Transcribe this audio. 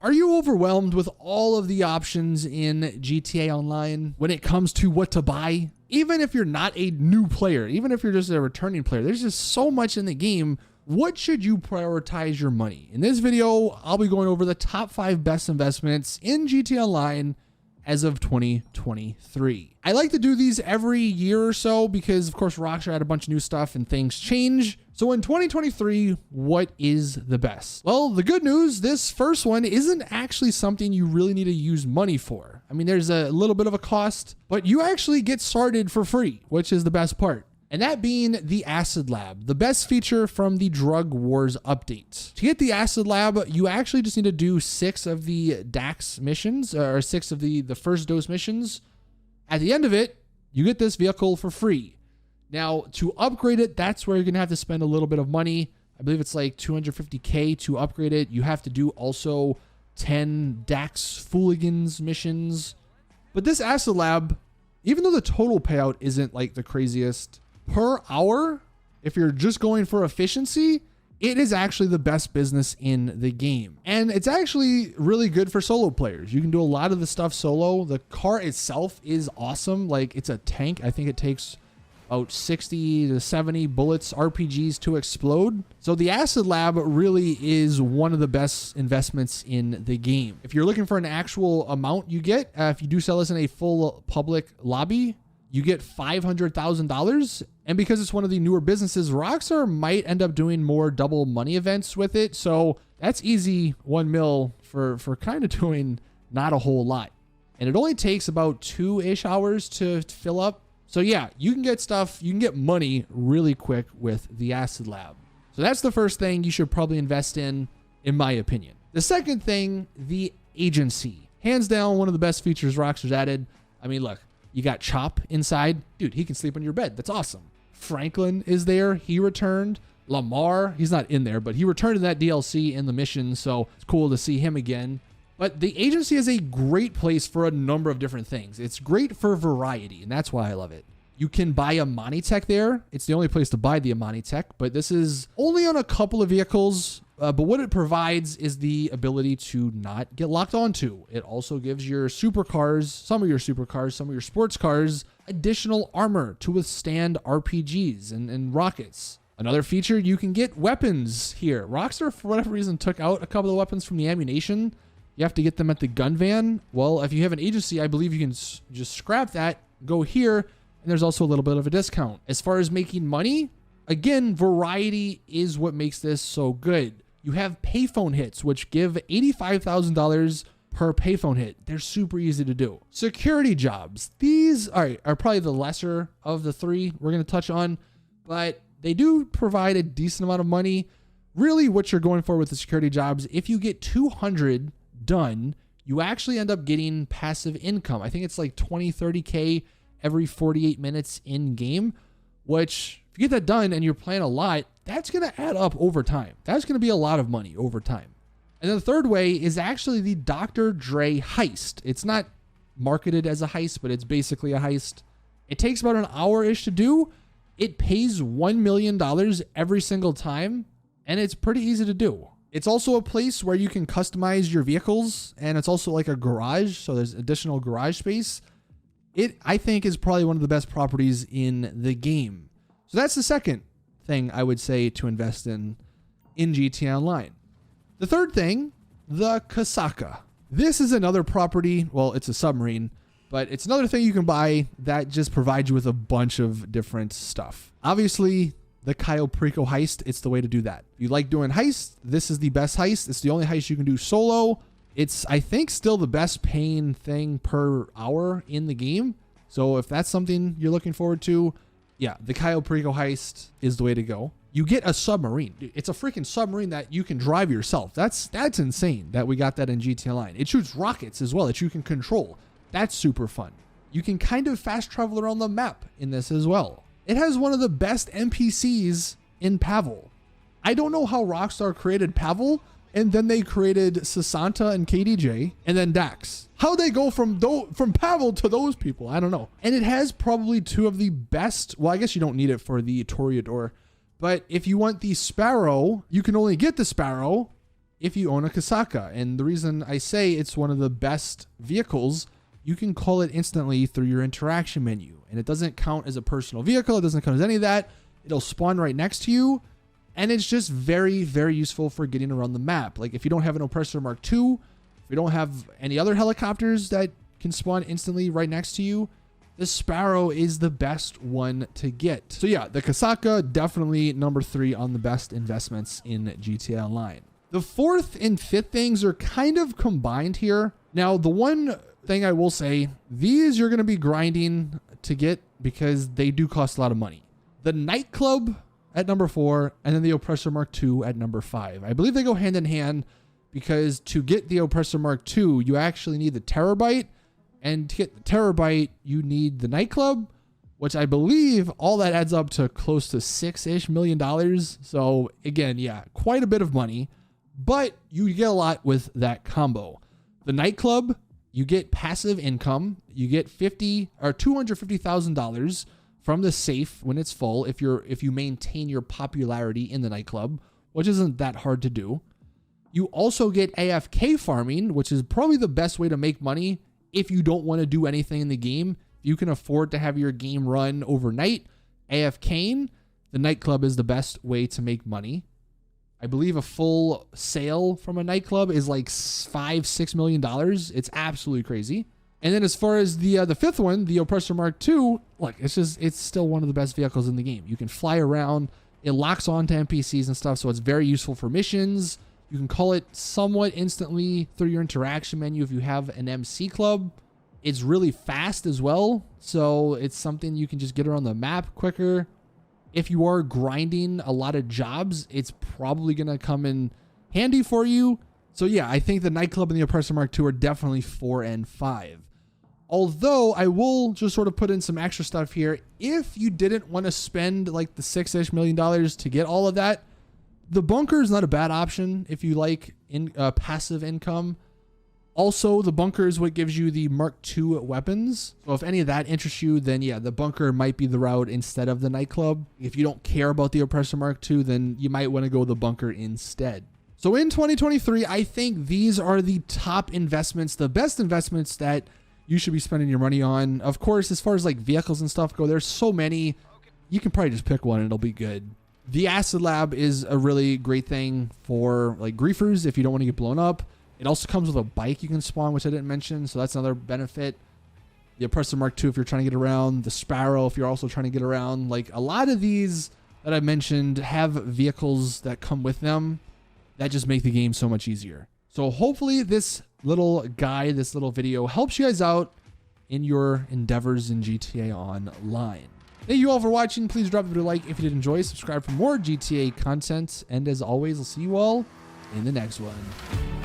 Are you overwhelmed with all of the options in GTA Online when it comes to what to buy? Even if you're not a new player, even if you're just a returning player, there's just so much in the game. What should you prioritize your money? In this video, I'll be going over the top 5 best investments in GTA Online as of 2023. I like to do these every year or so because, of course, Rockstar had a bunch of new stuff and things change. So in 2023, what is the best? Well, the good news, this first one isn't actually something you really need to use money for. I mean, there's a little bit of a cost, but you actually get started for free, which is the best part. And that being the Acid Lab, the best feature from the Drug Wars update. To get the Acid Lab, you actually just need to do 6 of the DAX missions, or 6 of the first dose missions. At the end of it, you get this vehicle for free. Now, to upgrade it, that's where you're going to have to spend a little bit of money. I believe it's like 250K to upgrade it. You have to do also 10 DAX Fooligans missions. But this Acid Lab, even though the total payout isn't like the craziest, per hour, if you're just going for efficiency, it is actually the best business in the game. And it's actually really good for solo players. You can do a lot of the stuff solo. The car itself is awesome. Like, it's a tank. I think it takes about 60 to 70 bullets, RPGs to explode. So the Acid Lab really is one of the best investments in the game. If you're looking for an actual amount you get, if you do sell this in a full public lobby, you get $500,000. And because it's one of the newer businesses, Rockstar might end up doing more double money events with it. So that's easy 1 mil for kind of doing not a whole lot. And it only takes about 2-ish hours to fill up. So yeah, you can get stuff, you can get money really quick with the Acid Lab. So that's the first thing you should probably invest in my opinion. The second thing, the agency. Hands down, one of the best features Rockstar's added. I mean, look, you got Chop inside. Dude, he can sleep on your bed. That's awesome. Franklin is there. He returned. Lamar, he's not in there, but he returned in that DLC in the mission, so it's cool to see him again. But the agency is a great place for a number of different things. It's great for variety, and that's why I love it. You can buy a Amani Tech there. It's the only place to buy the Amani Tech, but this is only on a couple of vehicles. But what it provides is the ability to not get locked onto. It also gives your supercars, some of your supercars, some of your sports cars, additional armor to withstand RPGs and rockets. Another feature, you can get weapons here. Rockstar, for whatever reason, took out a couple of weapons from the ammunition. You have to get them at the gun van. Well, if you have an agency, I believe you can just scrap that, go here, and there's also a little bit of a discount. As far as making money, again, variety is what makes this so good. You have payphone hits, which give $85,000 per payphone hit. They're super easy to do. Security jobs. These are probably the lesser of the 3 we're going to touch on, but they do provide a decent amount of money. Really, what you're going for with the security jobs, if you get 200 done, you actually end up getting passive income. I think it's like 20, 30K every 48 minutes in game, which if you get that done and you're playing a lot, that's going to add up over time. That's going to be a lot of money over time. And then the third way is actually the Dr. Dre heist. It's not marketed as a heist, but it's basically a heist. It takes about an hour-ish to do. It pays $1 million every single time, and it's pretty easy to do. It's also a place where you can customize your vehicles, and it's also like a garage, so there's additional garage space. It, I think, is probably one of the best properties in the game. So that's the second thing I would say to invest in GTA Online. The third thing, the Kasaka. This is another property. Well, it's a submarine, but it's another thing you can buy that just provides you with a bunch of different stuff. Obviously, the Cayo Perico heist, it's the way to do that. If you like doing heists, this is the best heist. It's the only heist you can do solo. It's, I think, still the best paying thing per hour in the game. So if that's something you're looking forward to, yeah, the Cayo Perico heist is the way to go. You get a submarine. It's a freaking submarine that you can drive yourself. That's insane that we got that in GTA Online. It shoots rockets as well that you can control. That's super fun. You can kind of fast travel around the map in this as well. It has one of the best NPCs in Pavel. I don't know how Rockstar created Pavel, and then they created Sasanta and KDJ, and then Dax. How they go from Pavel to those people, I don't know. And it has probably 2 of the best, well, I guess you don't need it for the Toreador, but if you want the Sparrow, you can only get the Sparrow if you own a Kasaka. And the reason I say it's one of the best vehicles, you can call it instantly through your interaction menu. And it doesn't count as a personal vehicle. It doesn't count as any of that. It'll spawn right next to you. And it's just very, very useful for getting around the map. Like if you don't have an Oppressor Mark II, if you don't have any other helicopters that can spawn instantly right next to you, the Sparrow is the best one to get. So yeah, the Kasaka, definitely number 3 on the best investments in GTA Online. The 4th and 5th things are kind of combined here. Now, the one thing I will say, these you're going to be grinding to get because they do cost a lot of money. The Nightclub at number 4, and then the Oppressor Mark II at number 5. I believe they go hand in hand because to get the Oppressor Mark II, you actually need the Terabyte, and to get the Terabyte, you need the Nightclub, which I believe all that adds up to close to $6-ish million. So again, yeah, quite a bit of money, but you get a lot with that combo. The Nightclub, you get passive income. You get $250,000 from the safe when it's full if you maintain your popularity in the Nightclub, which isn't that hard to do. You also get AFK farming, which is probably the best way to make money if you don't want to do anything in the game. If you can afford to have your game run overnight, AFKing, the Nightclub is the best way to make money. I believe a full sale from a Nightclub is like $5-6 million. It's absolutely crazy. And then as far as the 5th one, the Oppressor Mark II, look, it's still one of the best vehicles in the game. You can fly around. It locks onto NPCs and stuff, so it's very useful for missions. You can call it somewhat instantly through your interaction menu if you have an MC club. It's really fast as well, so it's something you can just get around the map quicker. If you are grinding a lot of jobs, it's probably going to come in handy for you. So yeah, I think the Nightclub and the Oppressor Mark II are definitely 4 and 5. Although I will just sort of put in some extra stuff here. If you didn't want to spend like the $6-ish million to get all of that, the bunker is not a bad option if you like passive income. Also, the bunker is what gives you the Mark II weapons. So if any of that interests you, then yeah, the bunker might be the route instead of the Nightclub. If you don't care about the Oppressor Mark II, then you might want to go the bunker instead. So in 2023, I think these are the top investments, the best investments that you should be spending your money on. Of course, as far as like vehicles and stuff go, there's so many. You can probably just pick one and it'll be good. The Acid Lab is a really great thing for like griefers if you don't want to get blown up. It also comes with a bike you can spawn, which I didn't mention, so that's another benefit. The Oppressor Mark II if you're trying to get around. The Sparrow if you're also trying to get around. Like a lot of these that I mentioned have vehicles that come with them that just make the game so much easier. So hopefully this little guide, this little video helps you guys out in your endeavors in GTA Online. Thank you all for watching. Please drop a video like if you did enjoy. Subscribe for more GTA content. And as always, I'll see you all in the next one.